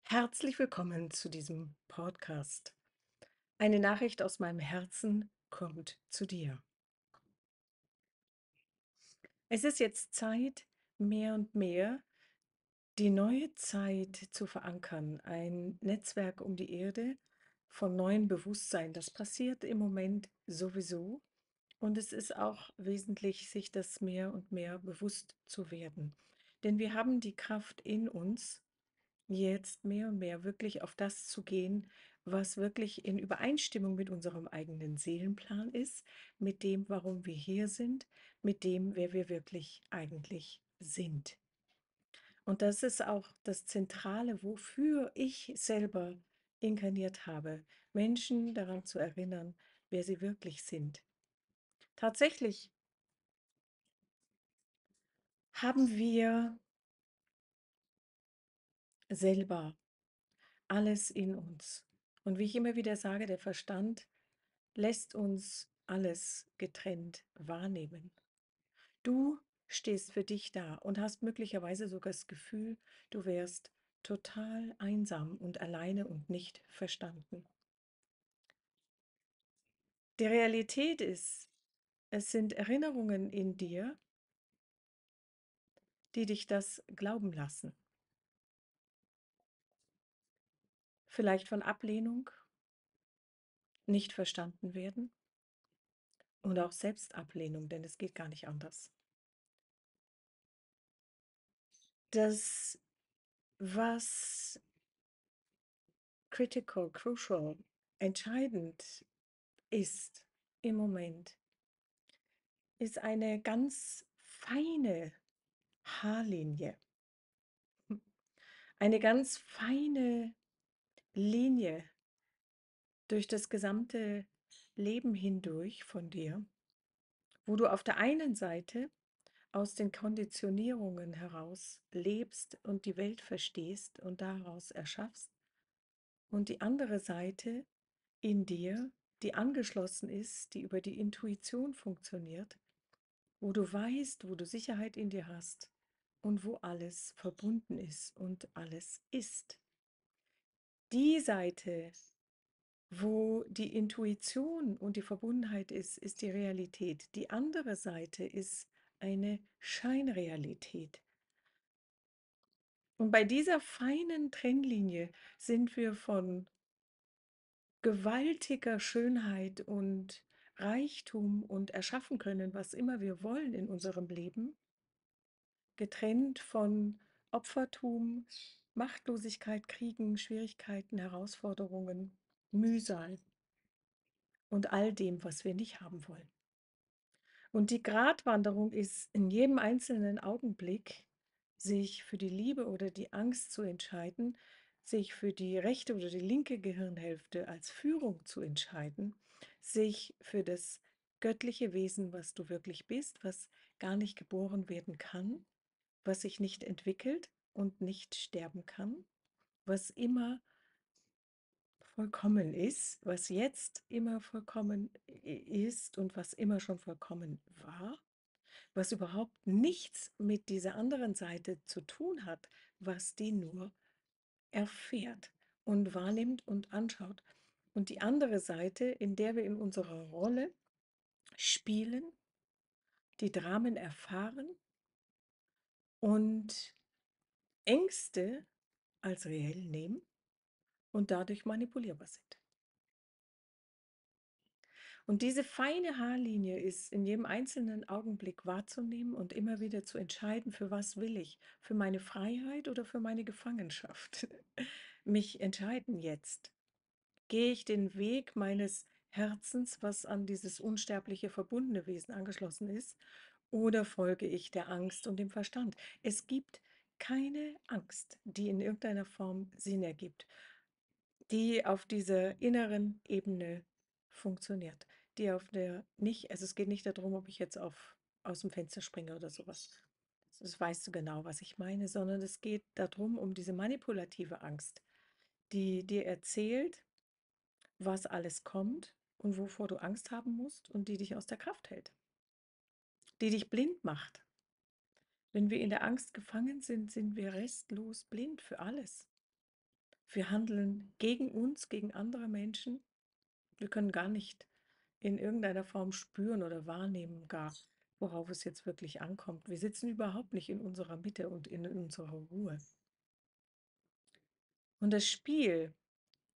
Herzlich willkommen zu diesem Podcast. Eine Nachricht aus meinem Herzen kommt zu dir. Es ist jetzt Zeit, mehr und mehr die neue Zeit zu verankern. Ein Netzwerk um die Erde von neuem Bewusstsein. Das passiert im Moment sowieso. Und es ist auch wesentlich, sich das mehr und mehr bewusst zu werden. Denn wir haben die Kraft in uns, jetzt mehr und mehr wirklich auf das zu gehen, was wirklich in Übereinstimmung mit unserem eigenen Seelenplan ist, mit dem, warum wir hier sind, mit dem, wer wir wirklich eigentlich sind. Und das ist auch das Zentrale, wofür ich selber inkarniert habe, Menschen daran zu erinnern, wer sie wirklich sind. Tatsächlich haben wir selber alles in uns. Und wie ich immer wieder sage, der Verstand lässt uns alles getrennt wahrnehmen. Du stehst für dich da und hast möglicherweise sogar das Gefühl, du wärst total einsam und alleine und nicht verstanden. Die Realität ist, es sind Erinnerungen in dir, die dich das glauben lassen. Vielleicht von Ablehnung, nicht verstanden werden und auch Selbstablehnung, denn es geht gar nicht anders. Das, was crucial, entscheidend ist im Moment, ist eine ganz feine Haarlinie, eine ganz feine Linie durch das gesamte Leben hindurch von dir, wo du auf der einen Seite aus den Konditionierungen heraus lebst und die Welt verstehst und daraus erschaffst, und die andere Seite in dir, die angeschlossen ist, die über die Intuition funktioniert, wo du weißt, wo du Sicherheit in dir hast und wo alles verbunden ist und alles ist. Die Seite, wo die Intuition und die Verbundenheit ist, ist die Realität. Die andere Seite ist eine Scheinrealität. Und bei dieser feinen Trennlinie sind wir von gewaltiger Schönheit und Reichtum und erschaffen können, was immer wir wollen in unserem Leben, getrennt von Opfertum, Machtlosigkeit, Kriegen, Schwierigkeiten, Herausforderungen, Mühsal und all dem, was wir nicht haben wollen. Und die Gratwanderung ist in jedem einzelnen Augenblick, sich für die Liebe oder die Angst zu entscheiden, sich für die rechte oder die linke Gehirnhälfte als Führung zu entscheiden, sich für das göttliche Wesen, was du wirklich bist, was gar nicht geboren werden kann, was sich nicht entwickelt und nicht sterben kann, was immer vollkommen ist, was jetzt immer vollkommen ist und was immer schon vollkommen war, was überhaupt nichts mit dieser anderen Seite zu tun hat, was die nur erfährt und wahrnimmt und anschaut. Und die andere Seite, in der wir in unserer Rolle spielen, die Dramen erfahren und Ängste als reell nehmen und dadurch manipulierbar sind. Und diese feine Haarlinie ist in jedem einzelnen Augenblick wahrzunehmen und immer wieder zu entscheiden, für was will ich? Für meine Freiheit oder für meine Gefangenschaft? Mich entscheiden jetzt. Gehe ich den Weg meines Herzens, was an dieses unsterbliche, verbundene Wesen angeschlossen ist, oder folge ich der Angst und dem Verstand? Es gibt keine Angst, die in irgendeiner Form Sinn ergibt, die auf dieser inneren Ebene funktioniert, die auf der nicht, also es geht nicht darum, ob ich jetzt aus dem Fenster springe oder sowas. Das weißt du genau, was ich meine, sondern es geht darum, um diese manipulative Angst, die dir erzählt, was alles kommt und wovor du Angst haben musst und die dich aus der Kraft hält, die dich blind macht. Wenn wir in der Angst gefangen sind, sind wir restlos blind für alles. Wir handeln gegen uns, gegen andere Menschen. Wir können gar nicht in irgendeiner Form spüren oder wahrnehmen gar, worauf es jetzt wirklich ankommt. Wir sitzen überhaupt nicht in unserer Mitte und in unserer Ruhe. Und das Spiel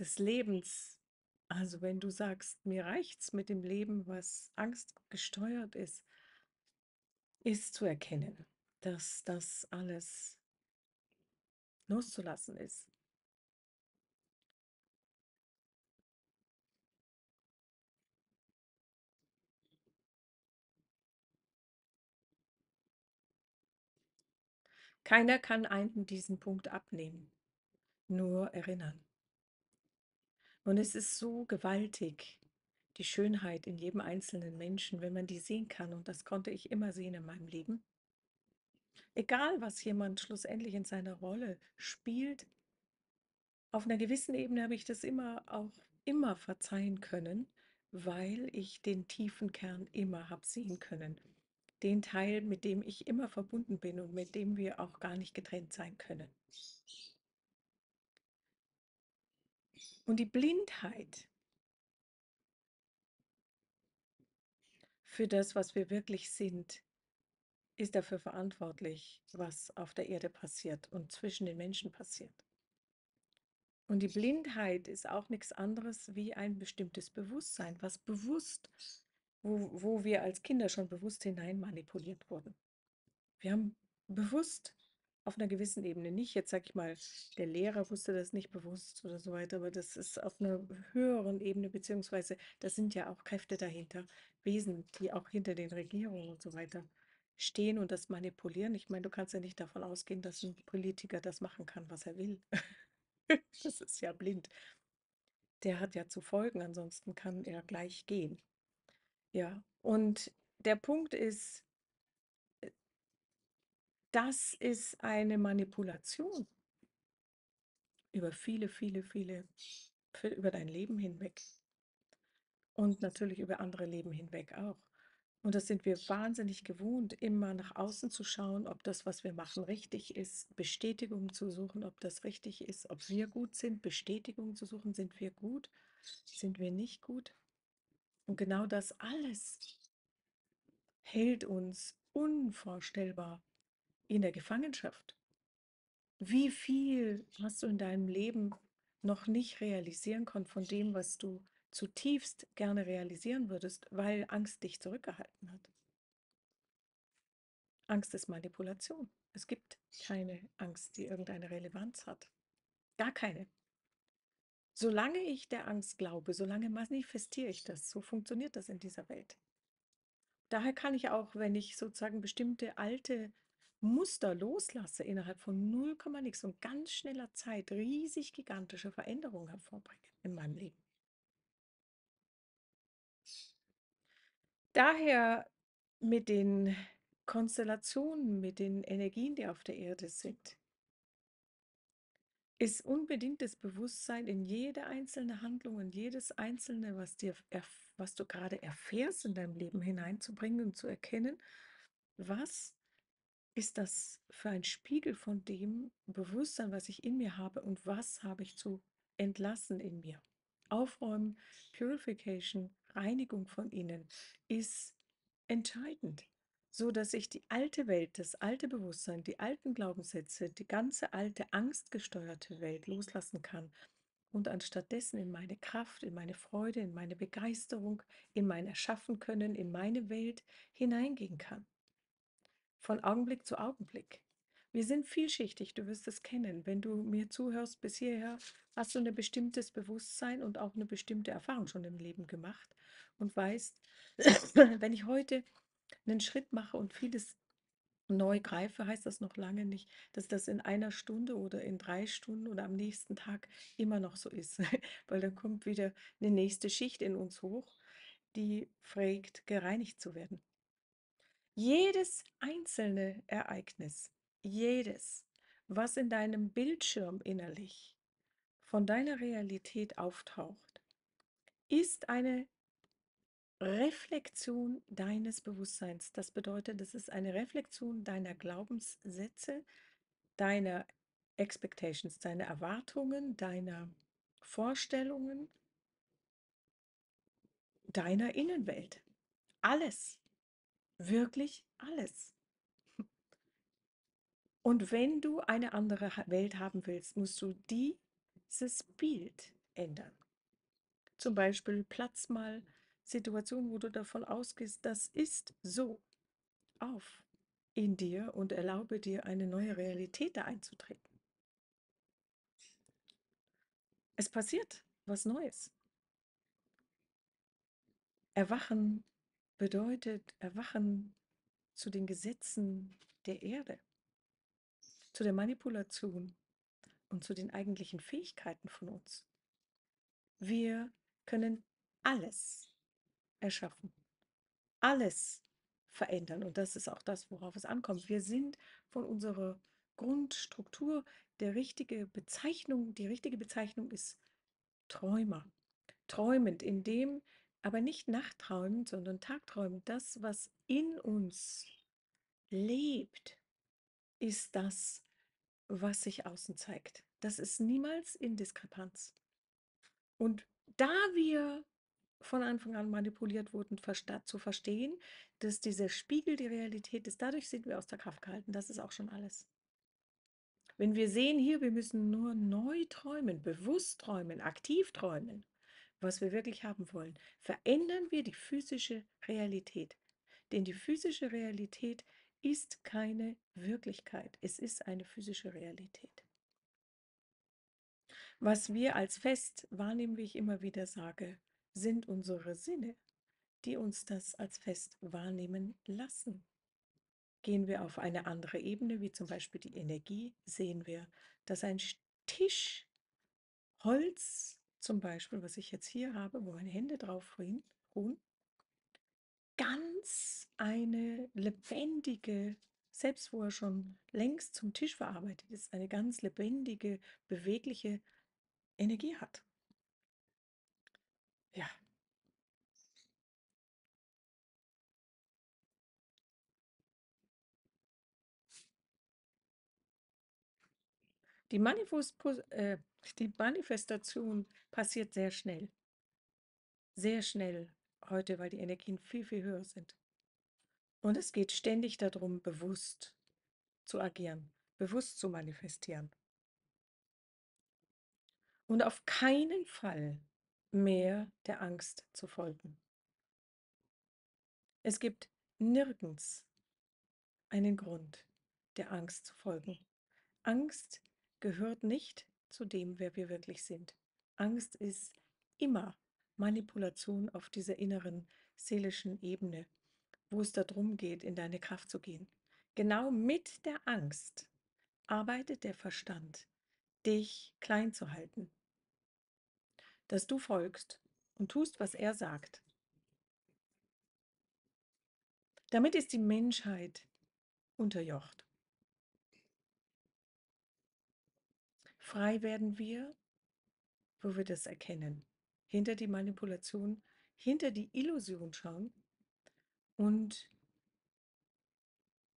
des Lebens, also wenn du sagst, mir reicht's mit dem Leben, was angstgesteuert ist zu erkennen, dass das alles loszulassen ist. Keiner kann einen diesen Punkt abnehmen, nur erinnern. Und es ist so gewaltig, die Schönheit in jedem einzelnen Menschen, wenn man die sehen kann. Und das konnte ich immer sehen in meinem Leben. Egal, was jemand schlussendlich in seiner Rolle spielt, auf einer gewissen Ebene habe ich das immer verzeihen können, weil ich den tiefen Kern immer habe sehen können. Den Teil, mit dem ich immer verbunden bin und mit dem wir auch gar nicht getrennt sein können. Und die Blindheit für das, was wir wirklich sind, ist dafür verantwortlich, was auf der Erde passiert und zwischen den Menschen passiert. Und die Blindheit ist auch nichts anderes wie ein bestimmtes Bewusstsein, was bewusst, wo wir als Kinder schon bewusst hinein manipuliert wurden. Wir haben bewusst auf einer gewissen Ebene nicht, jetzt sage ich mal, der Lehrer wusste das nicht bewusst oder so weiter, aber das ist auf einer höheren Ebene, beziehungsweise da sind ja auch Kräfte dahinter, Wesen, die auch hinter den Regierungen und so weiter stehen und das manipulieren. Ich meine, du kannst ja nicht davon ausgehen, dass ein Politiker das machen kann, was er will. Das ist ja blind. Der hat ja zu folgen, ansonsten kann er gleich gehen. Ja, und der Punkt ist, das ist eine Manipulation über über dein Leben hinweg und natürlich über andere Leben hinweg auch. Und das sind wir wahnsinnig gewohnt, immer nach außen zu schauen, ob das, was wir machen, richtig ist, Bestätigung zu suchen, ob das richtig ist, ob wir gut sind, Bestätigung zu suchen, sind wir gut, sind wir nicht gut. Und genau das alles hält uns unvorstellbar in der Gefangenschaft. Wie viel hast du in deinem Leben noch nicht realisieren können von dem, was du zutiefst gerne realisieren würdest, weil Angst dich zurückgehalten hat? Angst ist Manipulation. Es gibt keine Angst, die irgendeine Relevanz hat. Gar keine. Solange ich der Angst glaube, solange manifestiere ich das. So funktioniert das in dieser Welt. Daher kann ich auch, wenn ich sozusagen bestimmte alte Muster loslasse, innerhalb von 0, nix und ganz schneller Zeit riesig gigantische Veränderungen hervorbringen in meinem Leben. Daher mit den Konstellationen, mit den Energien, die auf der Erde sind, ist unbedingtes Bewusstsein in jede einzelne Handlung, in jedes einzelne, was du gerade erfährst in deinem Leben hineinzubringen und zu erkennen, was ist das für ein Spiegel von dem Bewusstsein, was ich in mir habe und was habe ich zu entlassen in mir. Aufräumen, Purification, Reinigung von innen ist entscheidend, so dass ich die alte Welt, das alte Bewusstsein, die alten Glaubenssätze, die ganze alte angstgesteuerte Welt loslassen kann und anstattdessen in meine Kraft, in meine Freude, in meine Begeisterung, in mein Erschaffen können, in meine Welt hineingehen kann. Von Augenblick zu Augenblick. Wir sind vielschichtig, du wirst es kennen. Wenn du mir zuhörst bis hierher, hast du ein bestimmtes Bewusstsein und auch eine bestimmte Erfahrung schon im Leben gemacht und weißt, wenn ich heute einen Schritt mache und vieles neu greife, heißt das noch lange nicht, dass das in einer Stunde oder in 3 Stunden oder am nächsten Tag immer noch so ist, weil dann kommt wieder eine nächste Schicht in uns hoch, die fragt, gereinigt zu werden. Jedes einzelne Ereignis, jedes, was in deinem Bildschirm innerlich von deiner Realität auftaucht, ist eine Reflexion deines Bewusstseins. Das bedeutet, es ist eine Reflexion deiner Glaubenssätze, deiner Expectations, deine Erwartungen, deiner Vorstellungen, deiner Innenwelt. Alles, wirklich alles. Und wenn du eine andere Welt haben willst, musst du dieses Bild ändern. Zum Beispiel platz mal Situationen, wo du davon ausgehst, das ist so, auf in dir und erlaube dir, eine neue Realität da einzutreten. Es passiert was Neues. Erwachen bedeutet Erwachen zu den Gesetzen der Erde, zu der Manipulation und zu den eigentlichen Fähigkeiten von uns. Wir können alles erschaffen, alles verändern. Und das ist auch das, worauf es ankommt. Wir sind von unserer Grundstruktur die richtige Bezeichnung ist Träumer. Träumend, in dem, aber nicht nachträumend, sondern tagträumend. Das, was in uns lebt, ist das, was sich außen zeigt. Das ist niemals in Diskrepanz. Und da wir von Anfang an manipuliert wurden, zu verstehen, dass dieser Spiegel die Realität ist, dadurch sind wir aus der Kraft gehalten. Das ist auch schon alles. Wenn wir sehen hier, wir müssen nur neu träumen, bewusst träumen, aktiv träumen, was wir wirklich haben wollen, verändern wir die physische Realität. Denn die physische Realität ist keine Wirklichkeit. Es ist eine physische Realität. Was wir als fest wahrnehmen, wie ich immer wieder sage, sind unsere Sinne, die uns das als fest wahrnehmen lassen. Gehen wir auf eine andere Ebene, wie zum Beispiel die Energie, sehen wir, dass ein Tisch, Holz zum Beispiel, was ich jetzt hier habe, wo meine Hände drauf ruhen, ganz eine lebendige, selbst wo er schon längst zum Tisch verarbeitet ist, eine ganz lebendige, bewegliche Energie hat. Ja, die, die Manifestation passiert sehr schnell heute, weil die Energien viel, viel höher sind. Und es geht ständig darum, bewusst zu agieren, bewusst zu manifestieren. Und auf keinen Fall mehr der Angst zu folgen. Es gibt nirgends einen Grund, der Angst zu folgen. Angst gehört nicht zu dem, wer wir wirklich sind. Angst ist immer Manipulation auf dieser inneren seelischen Ebene, wo es darum geht, in deine Kraft zu gehen. Genau mit der Angst arbeitet der Verstand, dich klein zu halten, dass du folgst und tust, was er sagt. Damit ist die Menschheit unterjocht. Frei werden wir, wo wir das erkennen, hinter die Manipulation, hinter die Illusion schauen und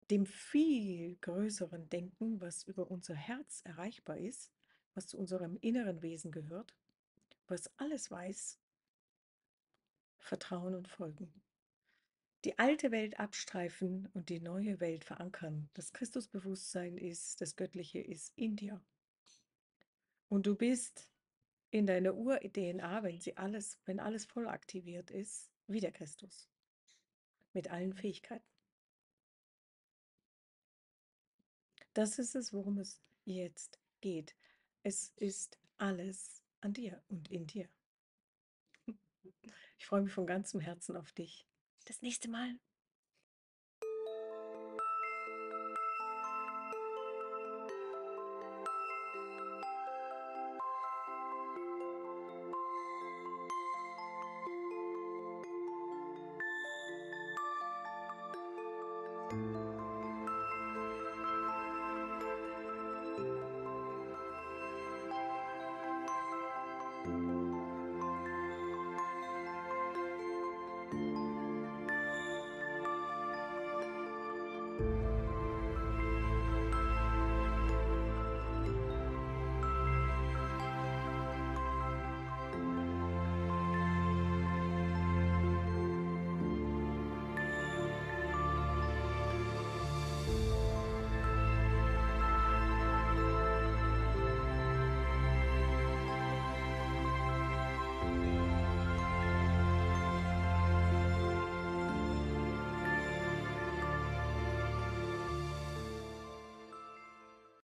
dem viel größeren Denken, was über unser Herz erreichbar ist, was zu unserem inneren Wesen gehört, was alles weiß, vertrauen und folgen. Die alte Welt abstreifen und die neue Welt verankern. Das Christusbewusstsein ist, das Göttliche ist in dir. Und du bist in deiner Ur-DNA, wenn alles voll aktiviert ist, wie der Christus. Mit allen Fähigkeiten. Das ist es, worum es jetzt geht. Es ist alles an dir und in dir. Ich freue mich von ganzem Herzen auf dich. Das nächste Mal.